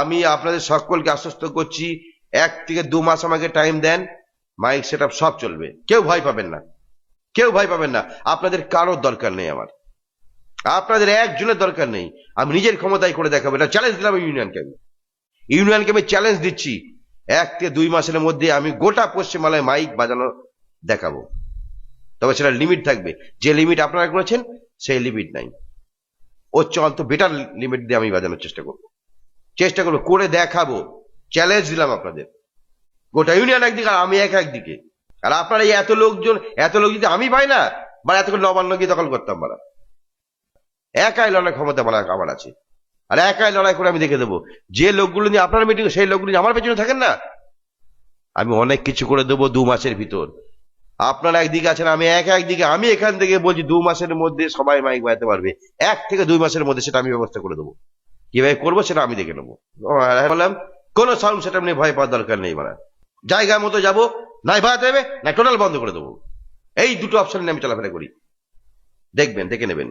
আমি আপনাদের সকলকে আশ্বস্ত করছি 1 থেকে 2 মাস আমাকে টাইম দেন, মাইক সেট আপ সব চলবে, কেউ ভয় পাবেন না, কেউ ভয় পাবেন না। আপনাদের কারোর দরকার নেই, আমার আপনাদের একজনের দরকার নেই। আমি নিজের ক্ষমতায় করে দেখাবো, এটা চ্যালেঞ্জ দিলাম ইউনিয়নকে আমি চ্যালেঞ্জ দিচ্ছি। 1 থেকে 2 মাসের মধ্যে আমি গোটা পশ্চিমবাংলায় মাইক বাজানো দেখাবো। তবে সেটা লিমিট থাকবে, যে লিমিট আপনারা করেছেন সেই লিমিট নাই, ওর অন্ত বেটার লিমিট দিয়ে আমি বাজানোর চেষ্টা করবো, করে দেখাবো। চ্যালেঞ্জ দিলাম আপনাদের, গোটা ইউনিয়ন একদিকে আর আমি একদিকে। আর আপনারা এই এত লোক যদি আমি পাই না, মানে এত করে নবান্ন গিয়ে দখল করতাম, মানে একাই লড়াই ক্ষমতা আমার আছে। আর একাই লড়াই করে আমি দেখে দেবো, যে লোকগুলো নিয়ে আপনার মিটিং, সেই লোকগুলো নিয়ে আমার পেছনে থাকেন না, আমি অনেক কিছু করে দেবো 2 মাসের ভিতর। আপনারা একদিকে আছেন, আমি একদিকে। আমি এখান থেকে বলছি 2 মাসের মধ্যে সবাই মাইক বাজাতে পারবে, 1 থেকে 2 মাসের মধ্যে সেটা আমি ব্যবস্থা করে দেবো। কিভাবে করবো সেটা আমি দেখে নেবো। বললাম কোনো সাউন্ড সেট আপ নিয়ে ভয় পাওয়ার দরকার নেই, মানে জায়গা মতো যাবো, নাই বাজাতে হবে না টোটাল বন্ধ করে দেবো। এই দুটো অপশন নিয়ে আমি চলাফেরা করি, দেখবেন, দেখে নেবেন।